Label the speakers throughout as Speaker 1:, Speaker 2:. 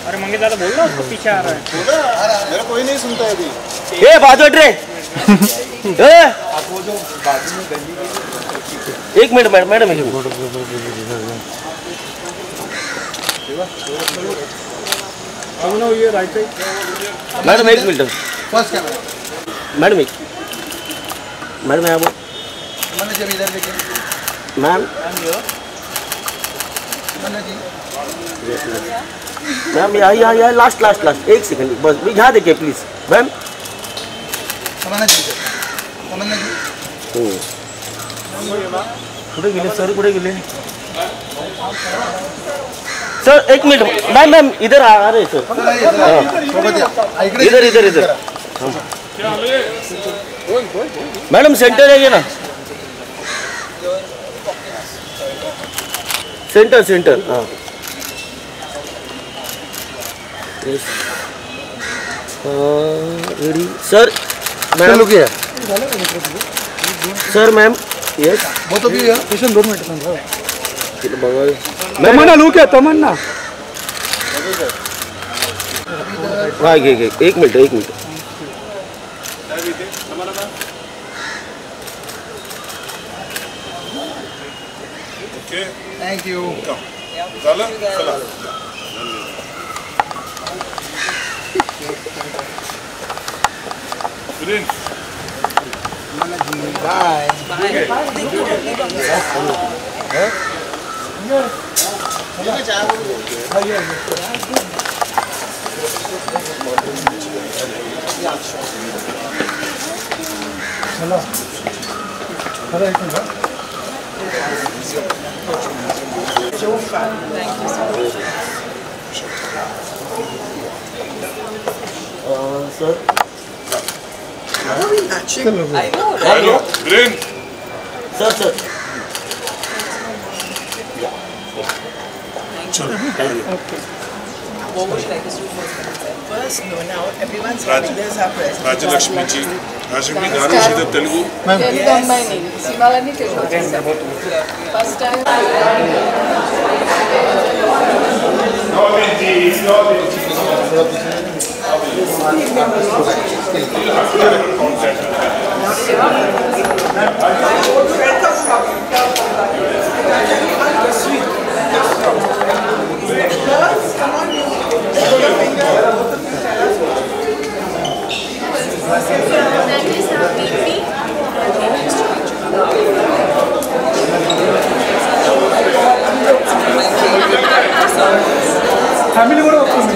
Speaker 1: अरे मंगे दादा बोल रहा उसको पीछे आ रहा है।
Speaker 2: मेरा कोई नहीं सुनता है अभी।
Speaker 3: ए बाजू हट रे। एक मिनट मैडम मैडम
Speaker 2: ये राइट साइड
Speaker 3: मैडम एक मिनट
Speaker 2: फर्स्ट कैमरा
Speaker 3: मैडम एक मैडम यहाँ बोल
Speaker 2: मैंने जब इधर देखिए
Speaker 3: मैम मैम यहाँ लास्ट लास्ट लास्ट एक सेकंड बस यहाँ देखिए प्लीज मैम कुठे गेले सर कुठे गेले सर एक मिनट मैम मैम इधर आ रहे सर इधर इधर इधर मैडम सेंटर है ये ना सेंटर सेंटर हाँ ready sir ma'am sir ma'am yes
Speaker 2: वो तो भी है किशन 2 मिनट
Speaker 3: तमन्ना लू क्या तमन्ना हाँ एक minute
Speaker 2: thank you bye
Speaker 3: sir
Speaker 2: I know.
Speaker 4: Green.
Speaker 3: Sir
Speaker 5: What would you like us to do first? No, now everyone's having this our present.
Speaker 4: Rajalakshmi ji. Rajalakshmi garu shida Telugu.
Speaker 5: Telugu ammaini. Simalani Telugu. First time.
Speaker 2: Family కూడా వస్తుంది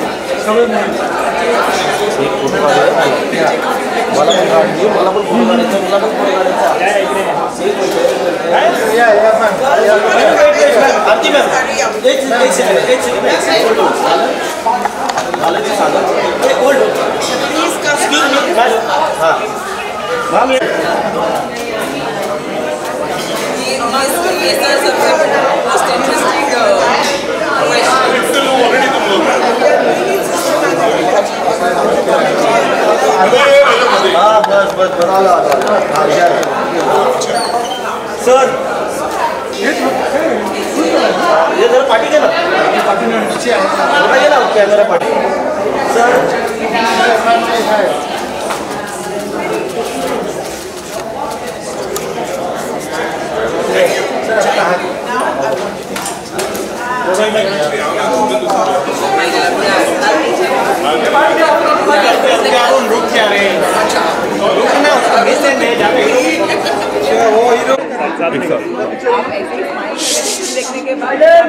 Speaker 3: sir ये जरा party के ना बताइए ना camera party sir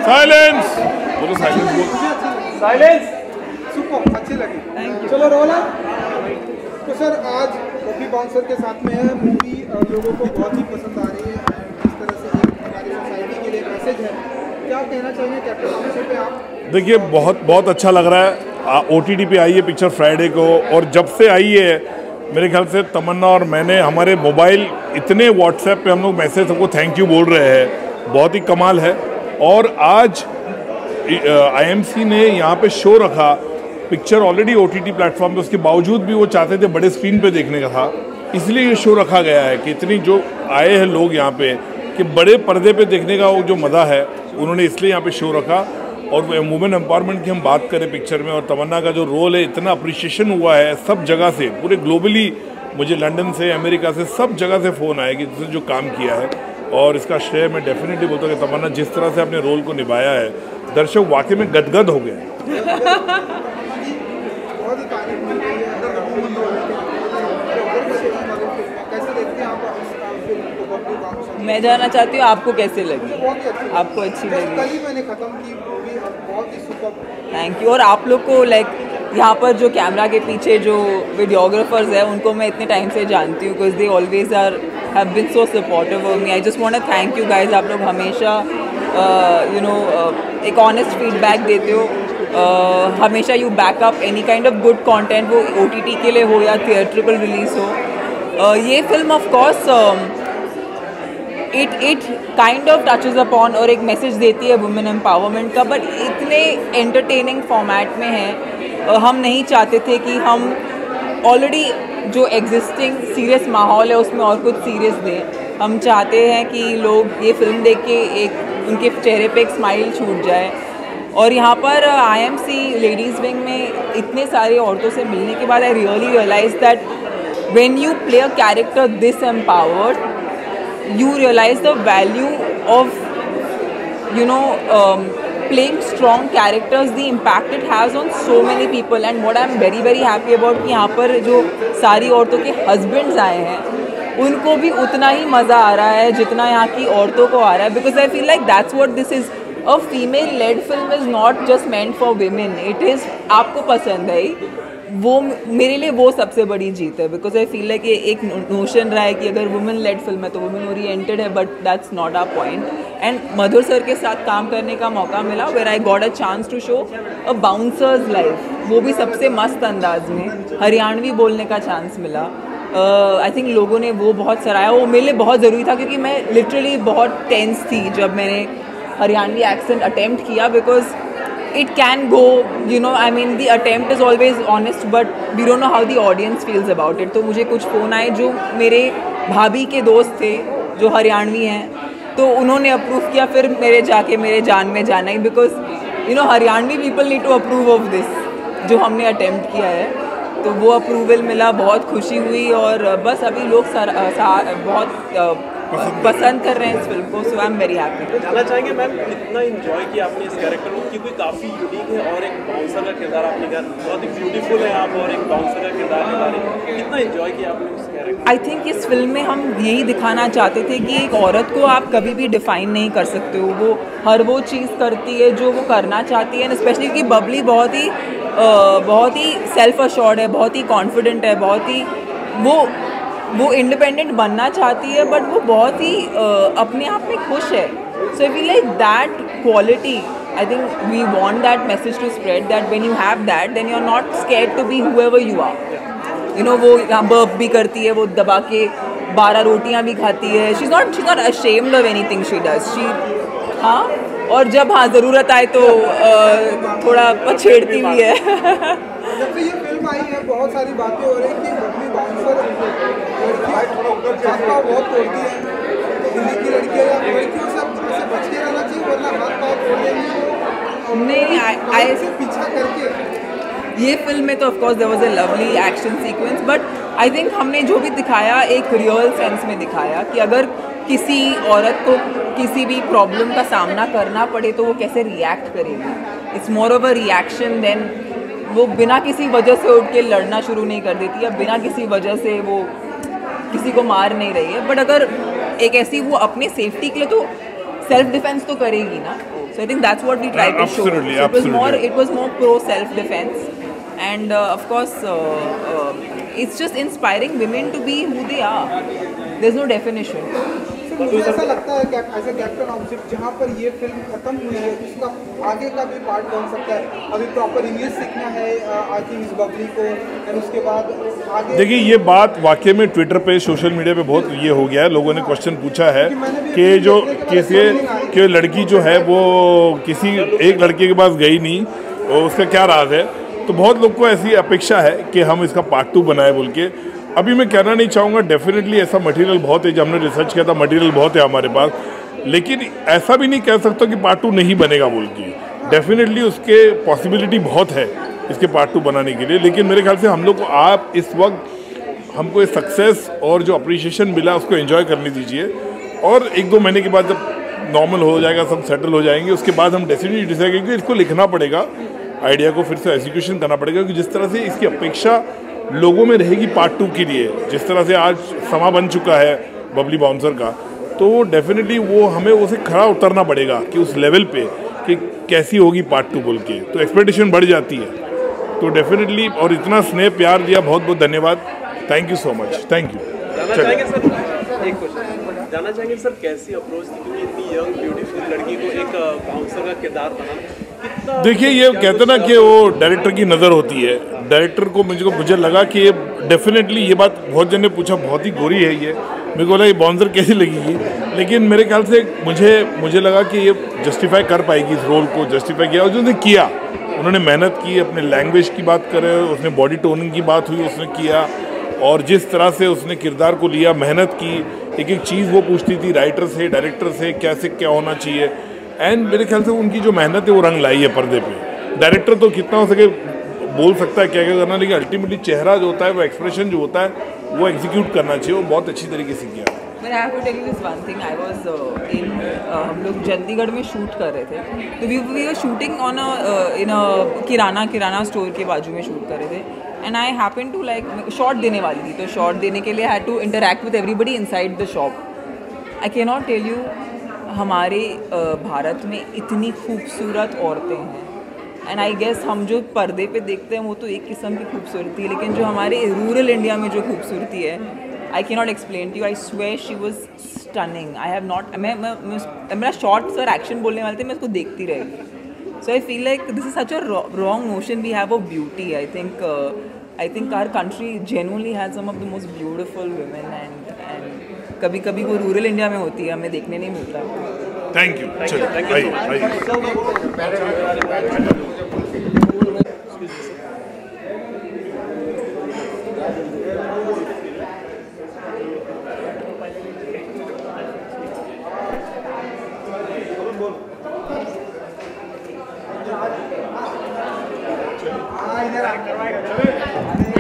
Speaker 4: silence बोलो
Speaker 2: silence super अच्छी लगी चलो रोला तो सर आज कॉफी बाउंसर के साथ में है मूवी लोगों को बहुत ही पसंद आ रही है जिस तरह से एक हमारी सोसाइटी के लिए मैसेज है क्या कहना चाहिए कैप्टन बाउंसर पे आप
Speaker 4: देखिए बहुत अच्छा लग रहा है OTT पे आई है पिक्चर फ्राइडे को और जब से आई है मेरे ख्याल से तमन्ना और मैंने हमारे मोबाइल इतने व्हाट्सएप पे हम लोग मैसेज सबको थैंक यू बोल रहे हैं बहुत ही कमाल है और आज IMC ने यहाँ पे शो रखा पिक्चर ऑलरेडी OTT प्लेटफॉर्म पे, उसके बावजूद भी वो चाहते थे बड़े स्क्रीन पे देखने का था, इसलिए ये शो रखा गया है कि इतनी जो आए हैं लोग यहाँ पे कि बड़े पर्दे पे देखने का वो जो मज़ा है, उन्होंने इसलिए यहाँ पे शो रखा। और वुमेन एम्पावरमेंट की हम बात करें पिक्चर में, और तमन्ना का जो रोल है, इतना अप्रिशिएशन हुआ है सब जगह से, पूरे ग्लोबली, मुझे लंदन से, अमेरिका से, सब जगह से फ़ोन आए कि जिसने जो काम किया है, और इसका श्रेय मैं डेफिनेटली बोलता हूँ कि तमन्ना जिस तरह से अपने रोल को निभाया है, दर्शक वाकई में गदगद हो गए।
Speaker 6: मैं जानना चाहती हूँ आपको कैसे लगी, आपको अच्छी लगी?
Speaker 2: कल ही मैंने खत्म की मूवी, बहुत ही सुपर।
Speaker 6: Thank you. और आप लोग को लाइक यहाँ पर जो कैमरा के पीछे जो वीडियोग्राफर्स हैं, उनको मैं इतने टाइम से जानती हूँ, because they always have been so supportive of me. I just want to thank you guys. आप लोग हमेशा एक ऑनेस्ट फीडबैक देते हो, हमेशा you backup any kind of good content, वो OTT के लिए हो या थिएट्रिकल रिलीज हो। ये film of course it kind of touches upon और एक मैसेज देती है वुमेन एम्पावरमेंट का, बट इतने एंटरटेनिंग फॉर्मेट में है। हम नहीं चाहते थे कि हम ऑलरेडी जो एग्जिस्टिंग सीरियस माहौल है उसमें और कुछ सीरियस दें। हम चाहते हैं कि लोग ये फिल्म देख के एक उनके चेहरे पे एक स्माइल छूट जाए। और यहाँ पर IMC लेडीज़ विंग में इतने सारे औरतों से मिलने के बाद I really realise that when you play a character this empowered, you realize the value of playing strong characters, the impact it has on so many people. And what I'm very very happy about कि यहाँ पर जो सारी औरतों के husbands आए हैं, उनको भी उतना ही मज़ा आ रहा है जितना यहाँ की औरतों को आ रहा है, because I feel like that's what this is. A female led film is not just meant for women, it is आपको पसंद है, वो मेरे लिए वो सबसे बड़ी जीत है। बिकॉज आई फील लाइक ये एक नोशन रहा है कि अगर वुमेन लेड फिल्म है तो वुमेन ओरिएंटेड है, but that's not our point. And Madhur sir के साथ काम करने का मौका मिला, where I got a chance to show a bouncer's life, वो भी सबसे मस्त अंदाज में हरियाणवी बोलने का चांस मिला। आई थिंक लोगों ने वो बहुत सराहा, वो मेरे लिए बहुत ज़रूरी था, क्योंकि मैं लिटरली बहुत टेंस थी जब मैंने हरियाणवी एक्सेंट अटेम्प्ट किया, because it can go, I mean the attempt is always honest, but we don't know how the audience feels about it. तो मुझे कुछ फ़ोन आए जो मेरे भाभी के दोस्त थे जो हरियाणवी हैं, तो उन्होंने अप्रूव किया, फिर मेरे जान में जाना ही, because Haryanvi people need to approve of this जो हमने अटेम्प्ट किया है, तो वो अप्रूवल मिला, बहुत खुशी हुई। और बस अभी लोग बहुत पसंद कर रहे हैं इस फिल्म को, सो आई एम वेरी हैप्पी।
Speaker 3: जानना चाहेंगे मैम, कितना इंजॉय किया आपने इस कैरेक्टर को, क्योंकि काफ़ी यूनिक है और एक बाउंसर का किरदार आपने किया, बहुत ही ब्यूटीफुल है आप, और एक बाउंसर का किरदार निभा रहे हैं, कितना इंजॉय किया आपने इस कैरेक्टर?
Speaker 6: आई थिंक इस फिल्म में हम यही दिखाना चाहते थे कि एक औरत को आप कभी भी डिफाइन नहीं कर सकते हो, वो हर वो चीज़ करती है जो वो करना चाहती है। स्पेशली कि बबली बहुत ही सेल्फ अश्योर्ड है, बहुत ही कॉन्फिडेंट है, बहुत ही वो इंडिपेंडेंट बनना चाहती है, बट वो बहुत ही अपने आप में खुश है। So I feel like that quality, I think we want that message to spread, that when you have that then you are not scared to be whoever you are. वो यहाँ बर्प भी करती है, वो दबा के 12 रोटियाँ भी खाती है, she is not ashamed of anything she does, हाँ, और जब ज़रूरत आए तो थोड़ा पछेड़ती भी है।
Speaker 2: जब से ये फिल्म आई है बहुत सारी बातें हो रही कि बबली बाउंसर लड़कियाँ बहुत तोड़ती हैं, दिल्ली की लड़कियाँ या लड़कियों से बच के रहना चाहिए, वरना हाथ पाँव तोड़ देंगी। नहीं, से पीछा करके
Speaker 6: ये फिल्म में तो of course there was a lovely action sequence, but I think हमने जो भी दिखाया एक रियल सेंस में दिखाया कि अगर किसी औरत को किसी भी प्रॉब्लम का सामना करना पड़े तो वो कैसे रिएक्ट करेगी। It's more of a reaction than वो बिना किसी वजह से उठ के लड़ना शुरू नहीं कर देती, या बिना किसी वजह से वो किसी को मार नहीं रही है। बट अगर एक ऐसी वो अपने सेफ्टी के लिए तो सेल्फ डिफेंस तो करेगी ना। So I think that's what we tried to show. It was more pro self defense, and of course it's just inspiring women to be who they are. There's no definition.
Speaker 2: मुझे ऐसा लगता है कि as a captain object जहाँ पर ये film खत्म हुई है उसका आगे का भी पार्ट बन सकता है। अभी प्रॉपर इंग्लिश सीखना है आई थिंक इस बबली को, और उसके बाद आगे
Speaker 4: देखिए ये बात वाकई में ट्विटर पे सोशल मीडिया पे बहुत ये हो गया है। लोगों ने क्वेश्चन पूछा है कि जो कि लड़की जो है वो किसी एक लड़के के पास गई नहीं, उसका क्या राज है। तो बहुत लोग को ऐसी अपेक्षा है कि हम इसका पार्ट 2 बनाए बोल के। अभी मैं कहना नहीं चाहूँगा, डेफिनेटली ऐसा मटेरियल बहुत है, जब हमने रिसर्च किया था मटेरियल बहुत है हमारे पास, लेकिन ऐसा भी नहीं कह सकता कि पार्ट 2 नहीं बनेगा बोल के। डेफिनेटली उसके पॉसिबिलिटी बहुत है इसके पार्ट 2 बनाने के लिए, लेकिन मेरे ख्याल से हम लोग को आप इस वक्त हमको सक्सेस और जो अप्रिशिएशन मिला उसको एंजॉय करने दीजिए, और 1-2 महीने के बाद जब नॉर्मल हो जाएगा, सब सेटल हो जाएंगे, उसके बाद हम डेफिनेटली डिसाइड करेंगे इसको लिखना पड़ेगा, आइडिया को फिर से एग्जीक्यूशन करना पड़ेगा, क्योंकि जिस तरह से इसकी अपेक्षा लोगों में रहेगी पार्ट 2 के लिए, जिस तरह से आज समा बन चुका है बबली बाउंसर का, तो डेफिनेटली वो हमें उसे खड़ा उतरना पड़ेगा कि उस लेवल पे कि कैसी होगी पार्ट 2 बोल के, तो एक्सपेक्टेशन बढ़ जाती है। तो डेफिनेटली, और इतना स्नेह प्यार दिया, बहुत बहुत धन्यवाद, thank you so much, thank you.
Speaker 3: जानना चाहेंगे सर कैसी अप्रोच थी, क्योंकि इतनी यंग ब्यूटीफुल लड़की को एक बाउंसर का किरदार बनाना। देखिए,
Speaker 4: ये कहते ना कि वो डायरेक्टर की नज़र होती है, डायरेक्टर को मुझे लगा कि ये डेफिनेटली, ये बात बहुत जन ने पूछा, बहुत ही गोरी है ये, मेरे को लगा ये बाउंसर कैसी लगेगी, लेकिन मेरे ख्याल से मुझे लगा कि ये जस्टिफाई कर पाएगी, इस रोल को जस्टिफाई किया, और उसने किया, उन्होंने मेहनत की, अपने लैंग्वेज की बात करें, उसने बॉडी टोनिंग की बात हुई, उसने किया, और जिस तरह से उसने किरदार को लिया, मेहनत की, एक एक चीज़ वो पूछती थी राइटर से, डायरेक्टर से, कैसे क्या होना चाहिए, एंड मेरे ख्याल से उनकी जो मेहनत है वो रंग लाई है पर्दे पे। डायरेक्टर तो कितना हो सके बोल सकता है क्या क्या करना, लेकिन अल्टीमेटली चेहरा जो होता है, वो एक्सप्रेशन जो होता है, वो एग्जीक्यूट करना चाहिए, वो बहुत अच्छी तरीके से किया।
Speaker 6: But I have to tell you this one thing. I was हम लोग चंडीगढ़ में शूट कर रहे थे, तो we were shooting on in a kirana store के बाजू में शूट कर रहे थे, and I happened to like shot देने वाली थी, तो शॉट देने के लिए I had to interact with everybody inside the shop. I cannot tell you, हमारे भारत में इतनी खूबसूरत औरतें हैं, एंड आई गेस हम जो पर्दे पे देखते हैं वो तो एक किस्म की खूबसूरती है, लेकिन जो हमारे रूरल इंडिया में जो खूबसूरती है, I can not explain to you. I swear she was stunning. I have not, मेरा शॉर्ट सर एक्शन बोलने वाले थे, मैं उसको देखती रही। So I feel like this is such a wrong notion we have of beauty. I think our country genuinely has some of the most beautiful women, and कभी कभी वो रूरल इंडिया में होती है, हमें देखने नहीं मिलता।
Speaker 4: Thank you.
Speaker 2: इधर